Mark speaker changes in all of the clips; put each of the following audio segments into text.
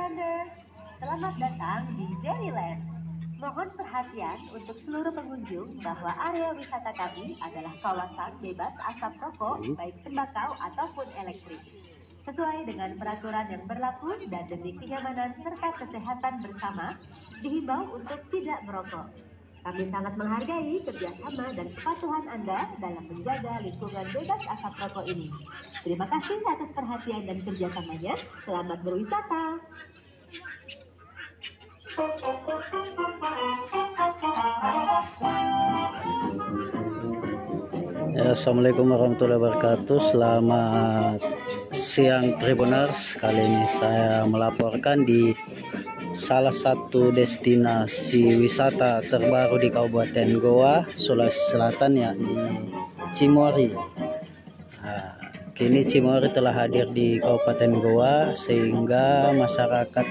Speaker 1: Frienders, selamat datang di Jerryland. Mohon perhatian untuk seluruh pengunjung bahwa area wisata kami adalah kawasan bebas asap rokok, baik tembakau ataupun elektrik. Sesuai dengan peraturan yang berlaku dan demi kenyamanan serta kesehatan bersama, dihimbau untuk tidak merokok. Kami sangat menghargai kerjasama dan kepatuhan Anda dalam menjaga lingkungan bebas asap rokok ini. Terima kasih atas perhatian dan kerjasamanya. Selamat berwisata.
Speaker 2: Assalamualaikum warahmatullahi wabarakatuh. Selamat siang Tribuners. Kali ini saya melaporkan di salah satu destinasi wisata terbaru di Kabupaten Goa, Sulawesi Selatan, yakni Cimory. Kini Cimory telah hadir di Kabupaten Goa sehingga masyarakat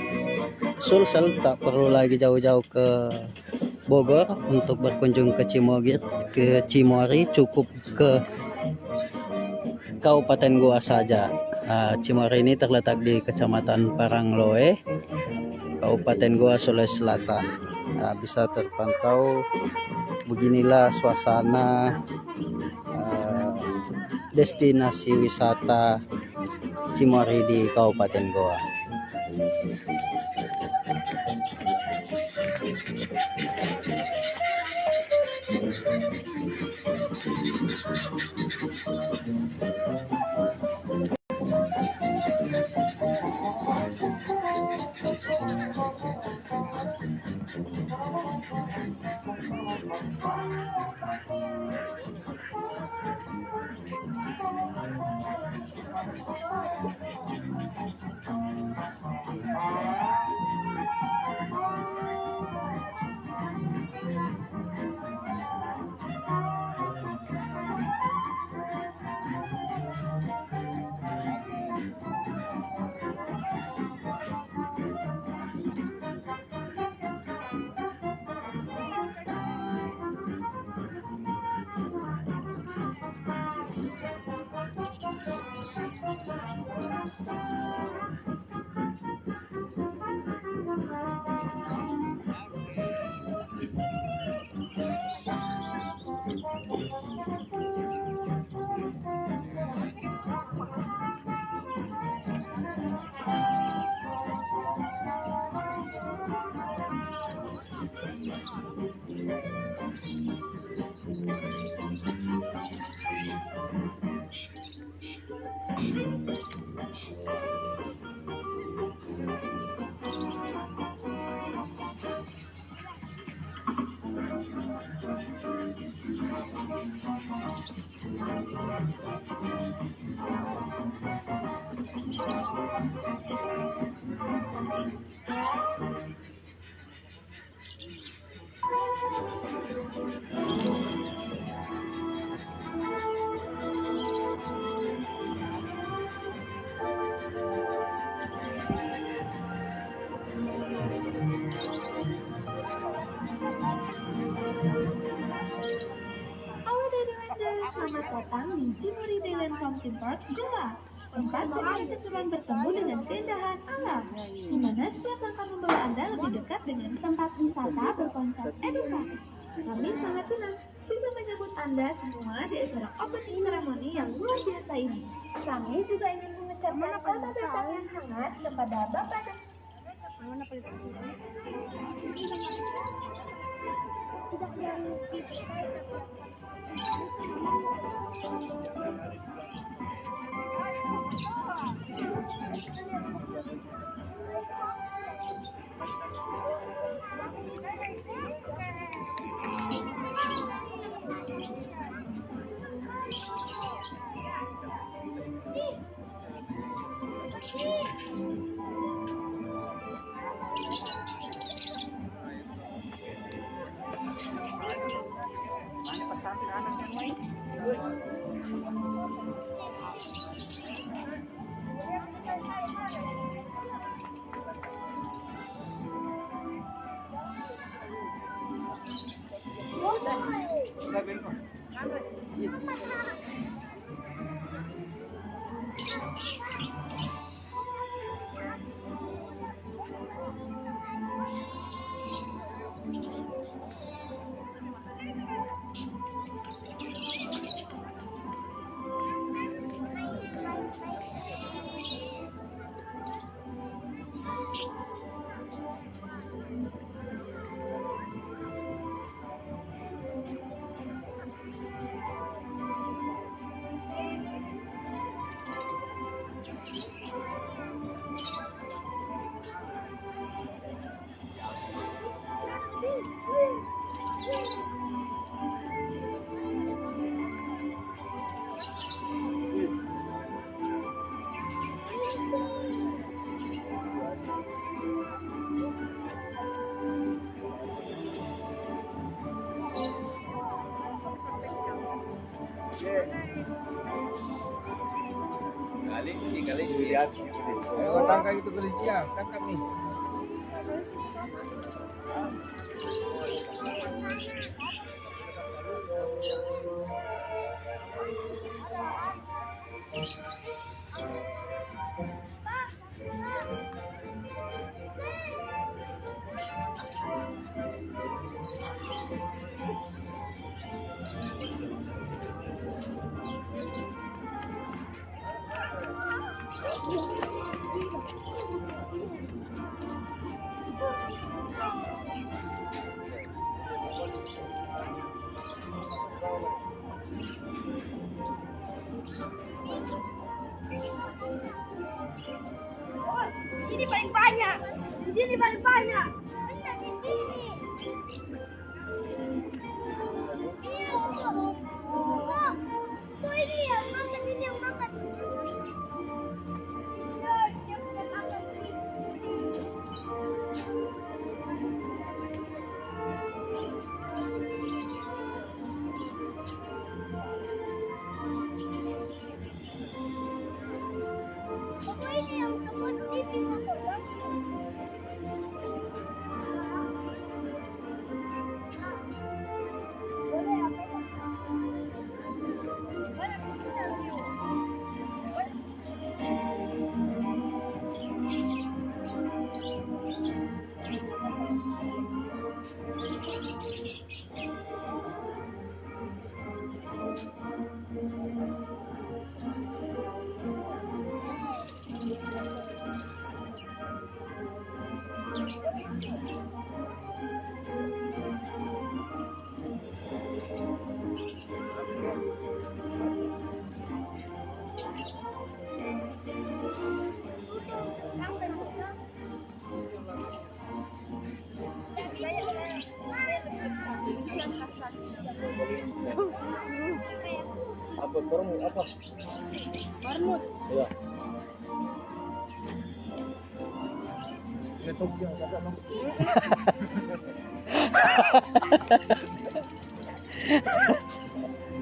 Speaker 2: Sulsel tak perlu lagi jauh-jauh ke Bogor untuk berkunjung ke Cimory, cukup ke Kabupaten Goa saja. Cimory ini terletak di Kecamatan Parangloe, Kabupaten Goa, Sulawesi Selatan. Bisa terpantau beginilah suasana destinasi wisata Cimory di Kabupaten Goa.
Speaker 1: Selamat datang di Cimory Thailand Fountain Park, Goa. Tempat bermain keseruan bertemu dengan keindahan alam, di mana setiap langkah membawa Anda lebih dekat dengan tempat wisata berkonsep edukasi. Kami sangat senang bisa menyambut Anda semua di acara opening ceremony yang luar biasa ini. Kami juga ingin mengucapkan selamat datang yang hangat kepada Bapak dan
Speaker 3: lihat di sini. Tangkap itu kelinci, tangkap nih.
Speaker 4: Di sini paling banyak. Di sini paling banyak. Di sini. Iya, kok ini yang makan, ini yang makan. Dia udah makan. Kok ini yang semut TV makan.
Speaker 3: Apa kormut apa?
Speaker 4: Marmut.
Speaker 3: Iya. Letok dia kakak noh.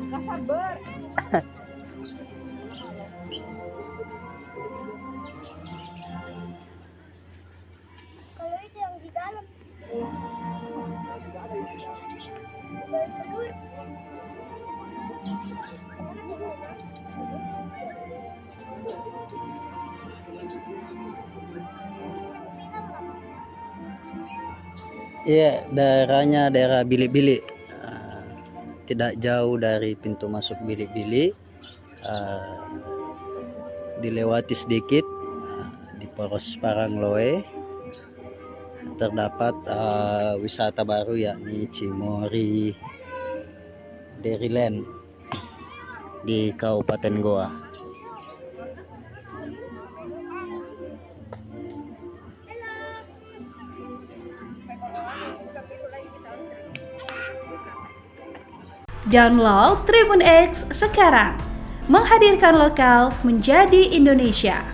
Speaker 4: Nggak sabar. Kalau itu yang di dalam.
Speaker 2: Iya, daerahnya daerah bilik-bilik. Tidak jauh dari pintu masuk bilik-bilik. Dilewati sedikit di Poros Parangloe terdapat wisata baru yakni Cimory Dairyland di Kabupaten Goa.
Speaker 5: Download Tribun X sekarang, menghadirkan lokal menjadi Indonesia.